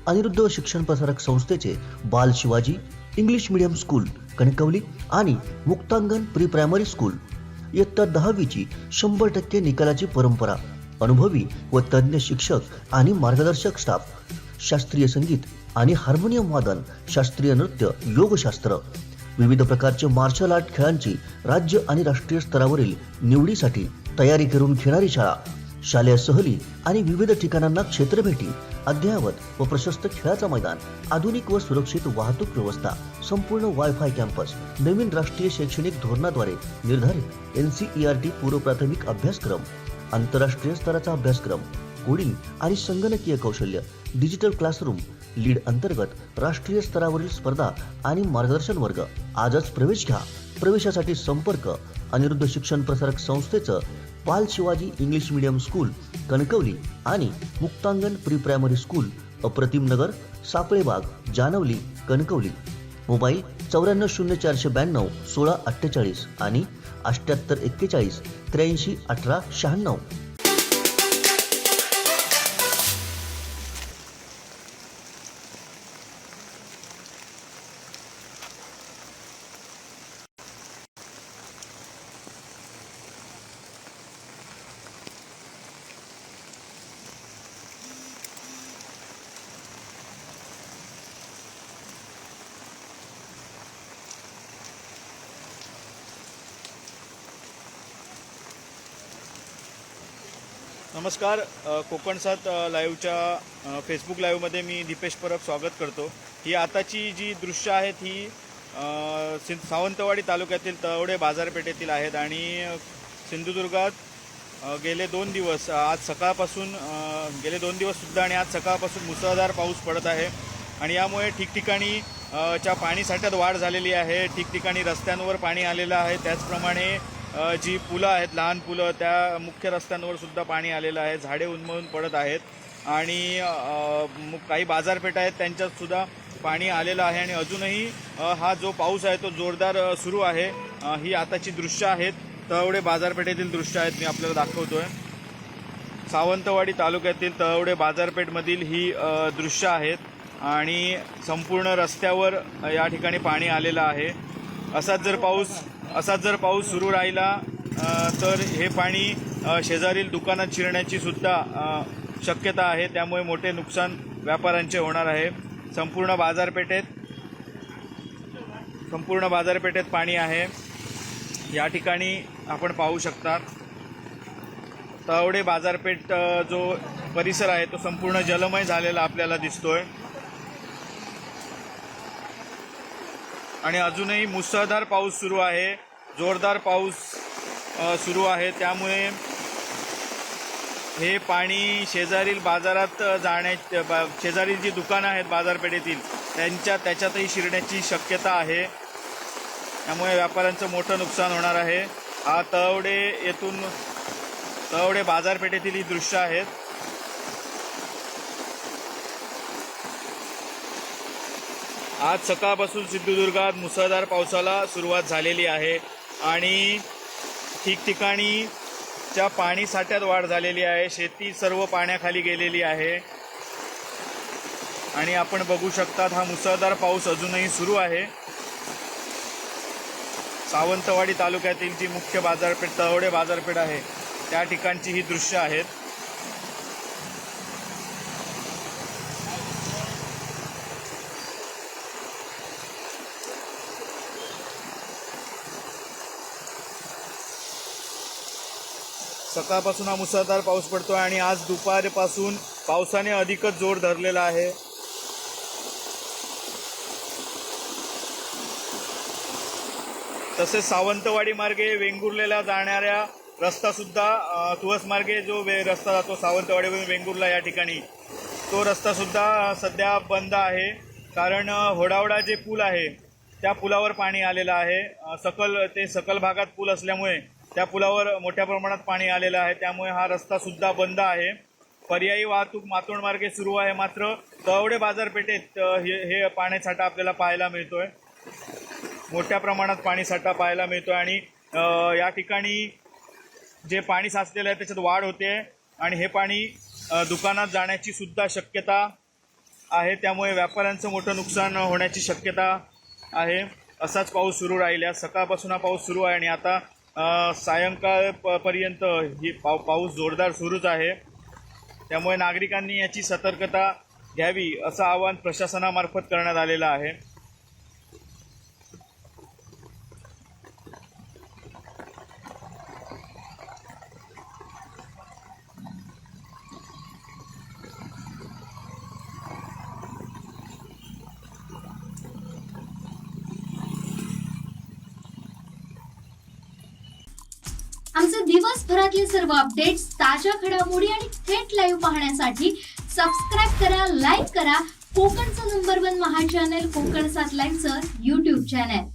अनिरुद्ध शिक्षण प्रसारक संस्थेचे बाल Shivaji English medium school Kankavli आणि मुक्तांगण प्री प्रायमरी स्कूल इयत्ता 10वीची 100% निकालाची परंपरा, अनुभवी व तज्ञ शिक्षक आणि मार्गदर्शक स्टाफ, शास्त्रीय संगीत आणि हार्मोनियम वादन, शास्त्रीय नृत्य, योगशास्त्र, विविध प्रकारचे मार्शल आर्ट खेळांची राज्य आणि राष्ट्रीय स्तरावरील निवडीसाठी तयारी करून घेणारी शाळा, शालेय सहली आणि विविध ठिकाणांना क्षेत्रभेटी, अद्ययावत व प्रशस्त खेळाचा मैदान, आधुनिक व सुरक्षित वाहतूक व्यवस्था, संपूर्ण वायफाय कॅम्पस, नवीन राष्ट्रीय शैक्षणिक धोरणाद्वारे निर्धारित NCERT पूर्व प्राथमिक अभ्यासक्रम, आंतरराष्ट्रीय स्तराचा अभ्यासक्रम, कोडिंग आणि संगणकीय कौशल्य, डिजिटल क्लासरूम, लीड अंतर्गत राष्ट्रीय स्तरावरील स्पर्धा आणि मार्गदर्शन वर्ग. आजच प्रवेश घ्या. प्रवेशासाठी संपर्क अनिरुद्ध शिक्षण प्रसारक संस्थेचं बाल Shivaji English medium school Kankavli आणि मुक्तांगण प्री प्रायमरी स्कूल अप्रतिम नगर, सापळेबाग, जानवली, कणकवली. मोबाईल 940492 1648 आणि 7841 83 18 96. नमस्कार. कोकण सात लाईव्हच्या फेसबुक लाईव्हमध्ये मी दीपेश परब स्वागत करतो. ही आताची जी दृश्य आहेत ही सावंतवाडी तालुक्यातील तळवडे बाजारपेठेतील आहेत आणि सिंधुदुर्गात गेले 2 दिवस, आज सकाळपासून गेले 2 दिवससुद्धा आणि आज सकाळपासून मुसळधार पाऊस पडत आहे आणि यामुळे ठिकठिकाणी च्या पाणीसाठ्यात वाढ झालेली आहे. ठिकठिकाणी रस्त्यांवर पाणी आलेलं आहे. त्याचप्रमाणे जी पुलं आहेत, लहान पुलं, त्या मुख्य रस्त्यांवर सुद्धा पाणी आलेलं आहे. झाडे उन्मळून पडत आहेत आणि काही बाजारपेठा आहेत त्यांच्यात सुद्धा पाणी आलेलं आहे आणि अजूनही हा जो पाऊस आहे तो जोरदार सुरू आहे. ही आताची दृश्य आहेत, तळवडे बाजारपेठेतील दृश्य आहेत, मी आपल्याला दाखवतोय. सावंतवाडी तालुक्यातील तळवडे बाजारपेठमधील ही दृश्य आहेत आणि संपूर्ण रस्त्यावर या ठिकाणी पाणी आलेलं आहे. असाच जर पाऊस सुरू राहिला तर हे पाणी शेजारील दुकानात शिरण्याची सुद्धा शक्यता आहे. त्यामुळे मोठे नुकसान व्यापाऱ्यांचे होणार आहे. संपूर्ण बाजारपेठेत पाणी आहे. या ठिकाणी आपण पाहू शकता तळवडे बाजारपेठ जो परिसर आहे तो संपूर्ण जलमय झालेला आपल्याला दिसतोय आणि अजूनही मुसळधार पाऊस सुरू आहे, जोरदार पाऊस सुरू आहे. त्यामुळे हे पाणी शेजारील बाजारात शेजारील जी दुकानं आहेत बाजारपेठेतील त्याच्यातही शिरण्याची शक्यता आहे. त्यामुळे व्यापाऱ्यांचं मोठं नुकसान होणार आहे. हा तळवडे बाजारपेठेतील ही दृश्य आहेत. आज सकाळपासून सिंधुदुर्गात मुसळधार पावसाला सुरुवात झालेली आहे आणि ठिकठिकाणीच्या पाणी साठ्यात वाढ झालेली आहे. शेती सर्व पाण्याखाली गेलेली आहे आणि आपण बघू शकतात हा मुसळधार पाऊस अजूनही सुरू आहे. सावंतवाडी तालुक्यातील जी मुख्य बाजारपेठ तळवडे बाजारपेठ आहे त्या ठिकाणची ही दृश्य आहेत. सकाळपासून हा मुसळधार पाऊस पडतोय आणि आज दुपारपासून पावसाने अधिकच जोर धरलेला आहे. तसेच सावंतवाडी मार्गे वेंगुर्लेला जाणाऱ्या रस्ता सुद्धा तुळस मार्गे जो रस्ता जातो सावंतवाडीवरून वेंगुर्ला या ठिकाणी, तो रस्ता सुद्धा सध्या बंद आहे. कारण होडावडा जे पूल आहे त्या पुलावर पाणी आलेलं आहे. सकल भागात पूल असल्यामुळे त्या पुलावर मोठ्या प्रमाणात पाणी आलेलं आहे. त्यामुळे हा रस्ता सुद्धा बंद आहे. पर्यायी वाहतूक मातोंड मार्गे सुरू आहे. मात्र तळवडे बाजारपेठेत हे पाणीसाठा आपल्याला पाहायला मिळतोय. मोठ्या प्रमाणात पाणीसाठा पाहायला मिळतोय आणि या ठिकाणी जे पाणी साचलेलं आहे त्याच्यात वाढ होते आणि हे पाणी दुकानात जाण्याची सुद्धा शक्यता आहे, त्यामुळे व्यापाऱ्यांचं मोठं नुकसान होण्याची शक्यता आहे. असाच पाऊस सुरू राहिल्यास, सकाळपासून हा पाऊस सुरू आहे आणि आता सायंकाळपर्यंत ही पाऊस जोरदार सुरूच आहे. त्यामुळे नागरिकांनी याची सतर्कता घ्यावी असं आवाहन प्रशासनामार्फत करण्यात आलेलं आहे. आमचे दिवसभरातले सर्व अपडेट्स, ताज्या घडामोडी आणि थेट लाईव्ह पाहण्यासाठी सबस्क्राईब करा, लाईक करा कोकणचं नंबर 1 महा चॅनल कोकण 7 लाईव्हचं YouTube चॅनल.